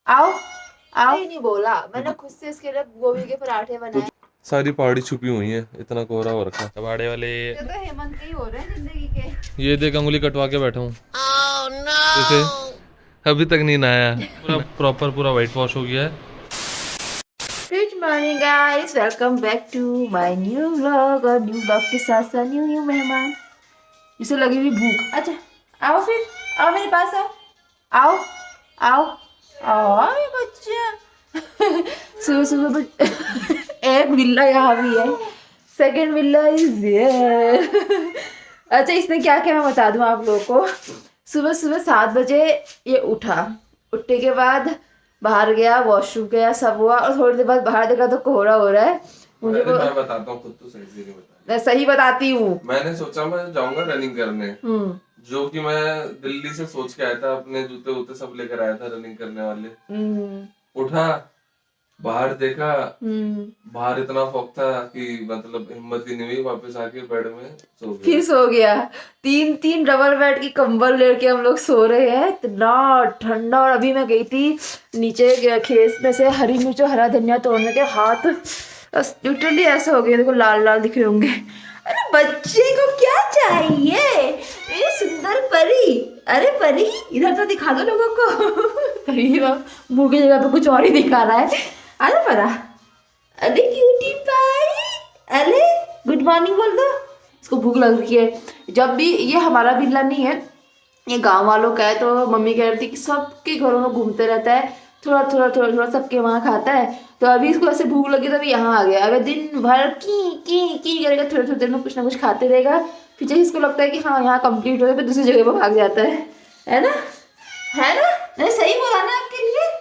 आओ आओ। नहीं बोला मैंने खुद से इसके लिए गोभी के पराठे बनाए। सारी पहाड़ी छुपी हुई है, इतना कोहरा हो रखा है। कबाड़े वाले ये तो हेमंत के ही हो रहे हैं जिंदगी के। ये देख अंगुली कटवा के बैठा हूँ। जैसे अभी तक नहीं नहाया, पूरा प्रॉपर पूरा व्हाइट वॉश हो गया है। Good morning guys, welcome back to my new vlog. और न्यू व्लॉग के साथ साथ न्यू मेहमान जिसे लगी हुई भूख। अच्छा आओ फिर, आओ मेरे पास आओ आओ आओ आओ मेरे बच्चे। सुबह सुबह एक बिल्ला यहाँ भी है, सेकंड बिल्ला इज हियर। अच्छा इसने क्या किया मैं बता दूं आप लोगों को। सुबह सुबह 7 बजे ये उठा, उठने के बाद बाहर गया, वॉशरूम गया, सब हुआ। और थोड़ी देर बाद बाहर देखा तो कोहरा हो रहा है। मुझे मैं बताता हूँ, खुद तो सही से नहीं बता। मैं सही बताती हूँ। मैंने सोचा मैं जाऊंगा रनिंग करने, जो कि मैं दिल्ली से सोच के आया था, अपने जूते वूते सब लेकर आया था रनिंग करने वाले। उठा, बाहर देखा, बाहर इतना फॉग था कि मतलब हिम्मत ही नहीं हुई, वापस आके बेड में सो गया। फिर सो गया। 3 डबल बेड की कंबल लेके हम लोग सो रहे हैं, इतना ठंडा। और अभी मैं गई थी नीचे खेत में से हरी मिर्च और हरा धनिया तोड़ने के, हाथ लिटरली ऐसे हो गए, देखो लाल लाल दिख रहे होंगे। अरे बच्चे को क्या चाहिए, मेरी सुंदर परी। अरे परी इधर तो दिखा दो लोगों को। परी मुंह की जगह पे कुछ और ही दिखा रहा है। अरे परा, अरे क्यूटी पाई, अरे गुड मॉर्निंग बोल दो। इसको भूख लग रही है। जब भी ये हमारा बिल्ला नहीं है, ये गांव वालों का है, तो मम्मी कह रही थी कि सबके घरों में घूमते रहता है, थोड़ा थोड़ा थोड़ा थोड़ा सबके वहाँ खाता है। तो अभी इसको ऐसे भूख लगी तो अभी यहाँ आ गया। अगर दिन भर की करेगा, थोड़ी थोड़ी देर में कुछ ना कुछ खाते रहेगा। फिर जैसे इसको लगता है कि हाँ यहाँ कंप्लीट हो गया, फिर दूसरी जगह पर भाग जाता है ना, है ना। नहीं सही बोला ना आपके लिए।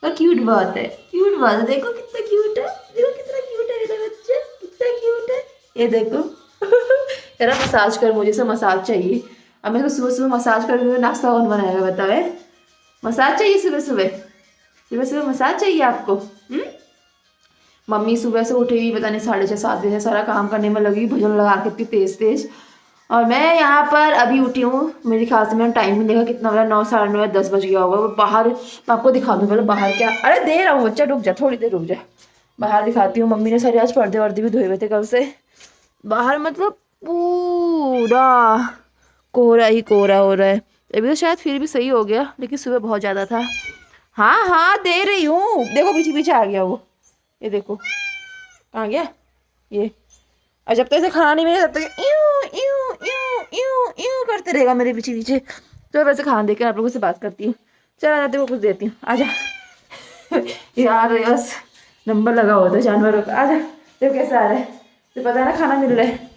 और क्यूट बात है, क्यूट बात है। देखो कितना क्यूट है, देखो कितना क्यूट है मेरा बच्चा, कितना क्यूट है। ये देखो। कह रहा मसाज कर, मुझे से मसाज चाहिए। अब मेरे को सुबह सुबह मसाज कर हुए नाश्ता कौन बनाएगा बताओ। मसाज चाहिए सुबह सुबह, सुबह सुबह मसाज चाहिए आपको। मम्मी सुबह से उठी हुई, पता नहीं 6:30-7 बजे सारा काम करने में लगी, भजन लगा के इतनी तेज तेज। और मैं यहाँ पर अभी उठी हूँ, मेरे ख्याल से मैंने टाइम नहीं देखा कितना बजा, 9, 9:30, 10 बज गया होगा। बाहर मैं आपको दिखा दूँ पहले बाहर क्या। अरे दे रहा हूँ बच्चा, रुक जा थोड़ी देर रुक जा, बाहर दिखाती हूँ। मम्मी ने सारे आज पर्दे वर्दे भी धोए हुए थे कल से। बाहर मतलब पूरा कोहरा ही कोहरा हो रहा है। अभी तो शायद फिर भी सही हो गया, लेकिन सुबह बहुत ज़्यादा था। हाँ हाँ दे रही हूँ, देखो पीछे पीछे आ गया वो, ये देखो कहाँ गया ये। और जब तक इसे खाना नहीं मिलेगा तब तक यूं यूं यूं यूं यूं करते रहेगा मेरे पीछे पीछे। तो वैसे खाना देकर आप लोगों से बात करती हूँ। चल आजा, देखो कुछ देती हूँ, आजा। यार बस नंबर लगा हुआ था जानवरों का। आजा देखो कैसा आ रहा है, तो पता है ना खाना मिल रहा है,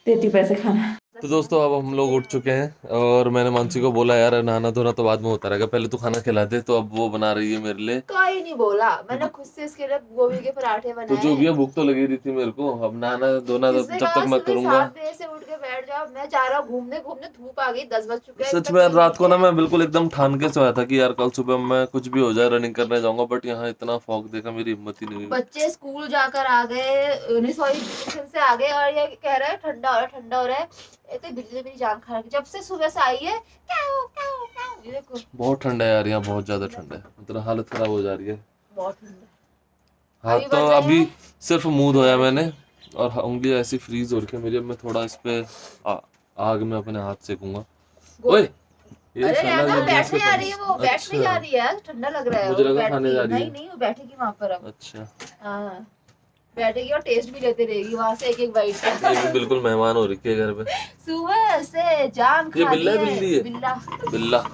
देती हूँ पैसे खाना। तो दोस्तों अब हम लोग उठ चुके हैं और मैंने मानसी को बोला यार नहाना धोना तो बाद में होता रहेगा, पहले तू खाना खिला दे। तो अब वो बना रही है मेरे लिए। कोई नहीं बोला, मैंने खुद से इसके लिए गोभी के पराठे बनाए। तो जो भी है भूख तो लगी रही थी मेरे को, अब नहाना धोना जब तक मैं करूंगा। 7 बजे से उठ के बैठ जाओ, मैं जा रहा हूँ घूमने घूमने, धूप आ गई, 10 बज चुके हैं। सच में रात को ना मैं बिल्कुल एकदम ठान के सोया था कि यार कल सुबह मैं कुछ भी हो जाए रनिंग करने जाऊंगा, बट यहाँ इतना फॉग देखा मेरी हिम्मत ही नहीं हुई। बच्चे स्कूल जाकर आ गए, सॉरी ट्यूशन से आ गए, और ये कह रहा है ठंडा हो रहा है, ठंडा हो रहा है। ये तो बिजली मेरी जान खा रही, जब से सुबह से आई है। ये देखो बहुत ठंडा है यार, यहाँ बहुत ज्यादा ठंडा है, मतलब हालत खराब हो जा रही है। बहुत ठंडा। हाँ तो अभी सिर्फ मुंह धोया मैंने और उंगली ऐसी फ्रीज हो रही है मेरी। अब मैं थोड़ा इस पे आग में अपने हाथ सेकूंगा। ओए ये साला ये बैठने जा रही है, वो बैठने जा रही है, ठंडा लग रहा है। मुझे लगा खाने जा रही है। नहीं वो बैठेगी वहां पर अब। अच्छा हाँ बैठेगी और टेस्ट भी लेते रहेगी वहां से एक एक बाइट का। ये भी बिल्कुल मेहमान हो रही है घर पे। सुबह से जान खा दी है। बिल्ला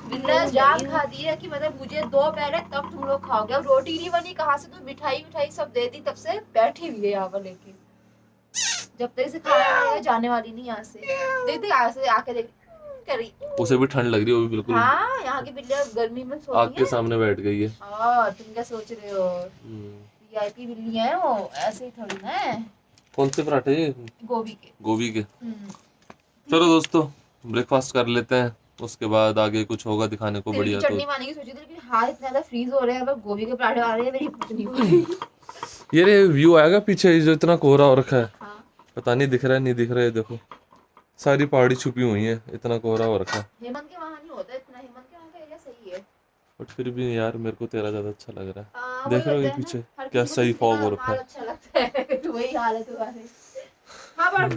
बिल्ला जान खा दी है कि मतलब मुझे दो पहले तब तुम लोग खाओगे। अब रोटी नहीं बनी, कहाँ से तुम मिठाई सब दे दी, तब से बैठी हुई है यहाँ पर लेके। जब तक इसे खाना जाने वाली नहीं यहाँ से। देख यहाँ से आके देख करी, उसे भी ठंड लग रही है, वो भी बिल्कुल। हाँ यहाँ की बिल्लियाँ गर्मी में सोती आग के सामने बैठ गई है। तुम क्या सोच रहे हो, वीआईपी बिल्ली है वो, ऐसे ही थोड़ी ना है। कौन से पराठे? गोभी के। चलो दोस्तों ब्रेकफास्ट कर लेते हैं, उसके बाद आगे कुछ होगा दिखाने को बढ़िया। तो चटनी मानेगी सोची थी, लेकिन हाथ इतना ज्यादा फ्रीज हो रहे हैं, अब गोभी के पराठे आ रहे हैं, मेरी कुछ नहीं हो रही। ये रे व्यू आएगा पीछे जो इतना कोहरा हो रखा है। हाँ। पता नहीं दिख रहा है नहीं दिख रहा है, देखो सारी पहाड़ी छुपी हुई है, इतना कोहरा हो रखा है। हेमंत के वहां नहीं होता इतना, हेमंत के वहां का एरिया बट फिर भी यार मेरे को तेरा ज्यादा अच्छा लग रहा है। हाँ, देख वही रहे हो होता ये है ना, पीछे हर क्या किसी को सही किसी फॉग का हो रखा हाल है। अच्छा लगता है। तो वही हाल है तुम्हारे। हाँ बट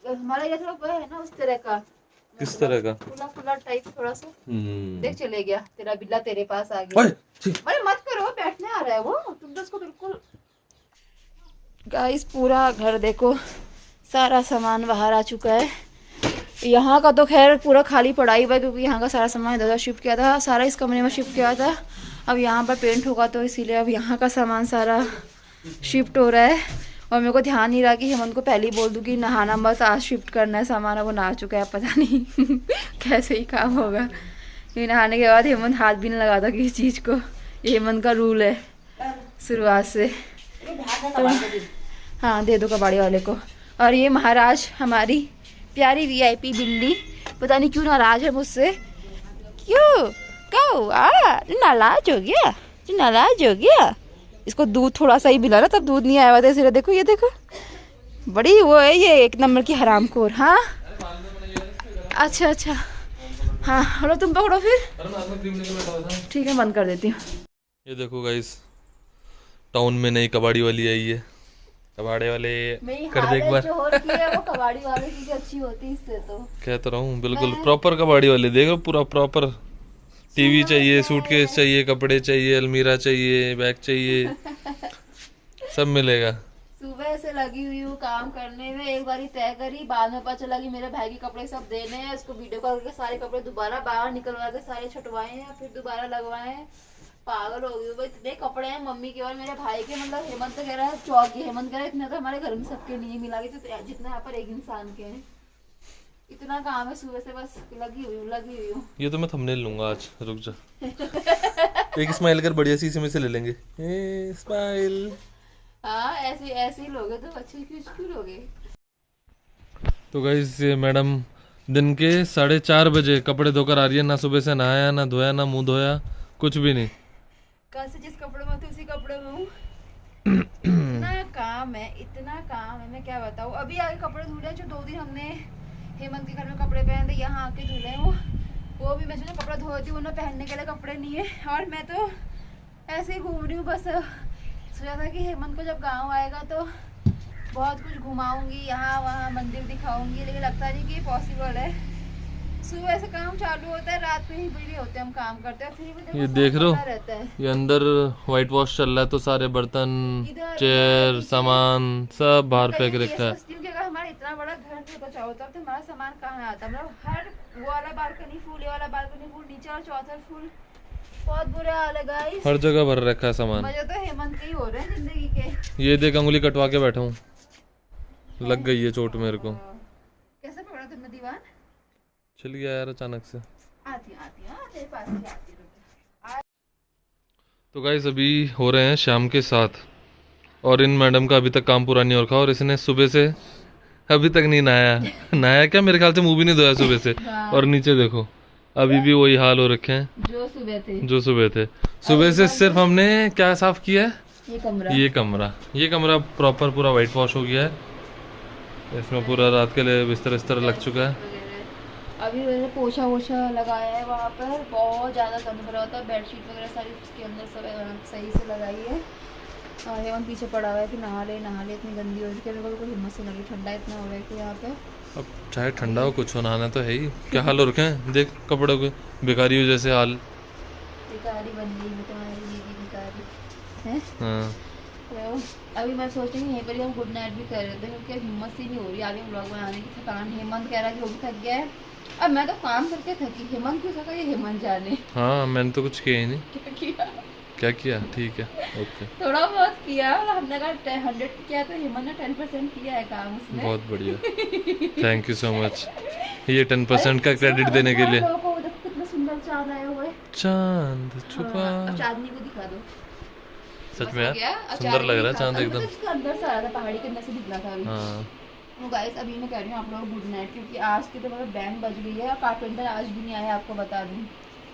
हमारा जैसा वो है ना उस तरह का, किस तरह का? खुला खुला टाइप थोड़ा सा। देख चले गया तेरा बिल्ला तेरे पास आ ओए, गया। छी। अरे मत करो, बैठने आ रहा है वो, तुम तो उसको बिल्कुल। गाइस पूरा घर देखो, सारा सामान बाहर आ चुका है। यहाँ का तो खैर पूरा खाली पड़ा ही हुआ है, क्योंकि यहाँ का सारा सामान इधर शिफ्ट किया था, सारा इस कमरे में शिफ्ट किया था। अब यहाँ पर पेंट होगा तो इसीलिए अब यहाँ का सामान सारा शिफ्ट हो रहा है। और मेरे को ध्यान नहीं रहा कि हेमंत को पहले ही बोल दूँ कि नहाना मत, आज शिफ्ट करना है सामान। अब वो नहा चुका है, पता नहीं कैसे ही काम होगा। ये नहाने के बाद हेमंत हाथ भी नहीं लगाता किसी चीज़ को, ये हेमंत का रूल है शुरुआत से। तो हाँ दे दो कबाड़ी वाले को। और ये महाराज हमारी प्यारी वीआईपी बिल्ली, पता नहीं क्यों नाराज है मुझसे। क्यों कहो नाराज हो गया, नाराज हो गया। इसको दूध थोड़ा सा ही मिला ना, तब दूध नहीं आया हुआ था इसलिए। देखो ये देखो, बड़ी वो है ये, एक नंबर की हरामखोर। हाँ अच्छा अच्छा, हाँ हेलो तुम पकड़ो फिर। ठीक है बंद कर देती हूँ। ये देखो गाइस, टाउन में नई कबाड़ी वाली आई है। कबाड़े वाले कर दे एक बार। जो हो रखी है वो कबाड़ी वाले की अच्छी होती है इससे तो। कह तो रहा हूँ बिल्कुल प्रॉपर कबाड़ी वाले। देखो पूरा प्रॉपर, टीवी चाहिए, सूटकेस चाहिए, कपड़े चाहिए, अलमीरा चाहिए, बैग चाहिए, सब मिलेगा। सुबह से लगी हुई हूँ काम करने में, एक बारी तय करी, बाद में पता चला कि मेरे भाई के कपड़े सब देने हैं। इसको वीडियो कॉल करके सारे कपड़े दोबारा बाहर निकलवा के सारे छुटवाए हैं, फिर दोबारा लगवाए हैं। पागल हो गई भाई, इतने कपड़े हैं मम्मी के और मेरे भाई के। मतलब हेमंत कह रहा है चौकी, हेमंत कह रहा है इतने तो हमारे घर में सबके नहीं मिला के, तो जितना यहाँ पर एक इंसान के हैं। इतना काम है सुबह से, बस लगी हुई हूँ। ये तो मैं थंबनेल लूंगा आज, रुक जा। एक स्माइल कर बढ़िया सी, इसी में से ले लेंगे। स्माइल। हाँ ऐसे ही लोगे तो अच्छे क्यों लोगे। तो गाइस ये मैडम दिन के 4:30 बजे कपड़े धोकर आ रही है। ना सुबह से नहाया, ना धोया, ना मुंह धोया, कुछ भी नहीं। कल से जिस कपड़े में थी उसी कपड़े में हूँ। इतना काम है मैं क्या बताऊँ। अभी आगे कपड़े धुले, जो 2 दिन हमने हेमंत के घर में कपड़े पहने थे, यहाँ आके धुले हैं वो भी। मैं सोचा कपड़ा धोती हूँ ना, पहनने के लिए कपड़े नहीं है। और मैं तो ऐसे ही घूम रही हूँ बस। सोचा था कि हेमंत को जब गाँव आएगा तो बहुत कुछ घुमाऊंगी, यहाँ वहाँ मंदिर दिखाऊंगी, लेकिन लगता नहीं कि पॉसिबल है। सुबह से काम चालू होता है, रात में ही बिजी होते हैं हम काम करते हैं। फिर भी देखो ये देख रहे रहता है। हो, ये अंदर व्हाइट वॉश चल रहा है, तो सारे बर्तन, चेयर, सामान सब बाहर फेंक रखा है। क्योंकि अगर हमारा इतना बड़ा घर होता चारों तरफ, तो हमारा सामान कहाँ आता। मतलब हर वो वाला बालकनी फुल, ये वाला बालकनी फुल, नीचे और चौथा फुल। बहुत बुरा हाल है गाइस, हर जगह भर रखा है सामान। मजे तो हेमंत के ही हो रहे हैं जिंदगी के। ये देख अंगुली कटवा के बैठा हूँ, लग गई है चोट मेरे को। कैसे पकड़ा तुमने दीवार? चल गया यार अचानक से। आती तेरे पास ही आती। तो गाइस अभी हो रहे हैं शाम के 7 और इन मैडम का अभी तक काम पूरा नहीं हो रखा। और इसने सुबह से अभी तक नहीं नहाया। नहाया क्या, मेरे ख्याल से मुंह भी नहीं धोया सुबह से। और नीचे देखो अभी भी वही हाल हो रखे हैं जो सुबह थे। सुबह से सिर्फ हमने क्या साफ किया है, ये कमरा प्रॉपर पूरा व्हाइट वॉश हो गया है। इसमें पूरा रात के लिए बिस्तर लग चुका है। अभी मैंने पोछा वोछा लगाया है वहाँ पर, बहुत ज़्यादा गंद भरा होता है। बेडशीट वगैरह सारी उसके अंदर सब सही से लगाई है। और हेमंत पीछे पड़ा हुआ है कि नहा ले इतनी गंदी हो रही है। मेरे को हिम्मत से लगी, ठंडा इतना हो रहा है कि यहाँ पे। अब चाहे ठंडा हो, कुछ हो, नहाना तो है ही। क्या हाल हो रखे हैं, देख कपड़ों के बेकारी हो जैसे हाल। बेकारी बन गई तुम्हारी दीदी, बेकारी है। हाँ तो अभी मैं सोच रही हूँ यहीं पर ही हम गुड नाइट भी कर रहे थे, क्योंकि हिम्मत सी नहीं हो रही आगे ब्लॉग बनाने की। थकान, हेमंत कह रहा है कि वो भी थक गया है। अब मैं तो काम करके थकी, हेमंत क्यों थका ये हेमंत जाने। हाँ मैंने तो कुछ किया ही नहीं। क्या किया ठीक है, ओके। थोड़ा बहुत किया, हमने कहा 100 किया तो हेमंत ने 10% किया है काम उसने। बहुत बढ़िया, थैंक यू सो मच ये 10% का क्रेडिट देने के लिए। कितना सुंदर चांद आया हुआ है, चांद छुपा। चांदनी को दिखा दो। सच में यार सुंदर लग रहा है चांद एकदम। इसके अंदर से आ रहा था, पहाड़ी के अंदर से दिख रहा था अभी। हाँ तो गाइस अभी मैं कह रही हूँ आप लोग गुड नाइट, क्योंकि आज की तो मतलब बैंड बज गई है। और कारपेंटर आज भी नहीं आया, आपको बता दूँ।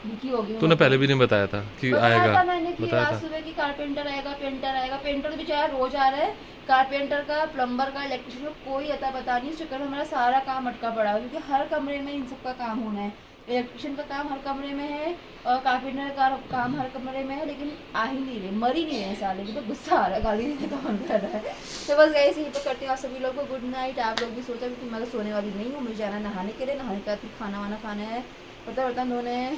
दुखी हो गई। तूने पहले भी नहीं बताया था कि आएगा? मैंने कि आज सुबह की कारपेंटर आएगा, पेंटर आएगा। पेंटर भी चाहे रोज आ रहा है, कारपेंटर का, प्लम्बर का, इलेक्ट्रिशियन का कोई अता पता नहीं। इस चक्कर में हमारा सारा काम अटका पड़ा है, क्योंकि हर कमरे में इन सबका काम होना है। इलेक्ट्रिशियन का काम हर कमरे में है और कारपेंटर का काम हर कमरे में है, लेकिन आ ही नहीं रहे, मर ही नहीं रहे साले। मुझे तो गुस्सा आ रहा है, गाली देने का मन कर रहा है। तो बस गाइस यही तो करती हूँ। आप सभी लोग को गुड नाइट। आप लोग भी सोचा कि मैं तो सोने वाली नहीं हूँ, मुझे जाना नहाने के लिए, नहाने के बाद फिर खाना वाना खाना है, बर्तन धोने हैं,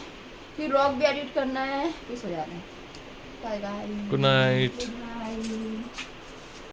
फिर व्लॉग भी एडिट करना है, फिर सो जाना है। Bye bye, good night. Good night.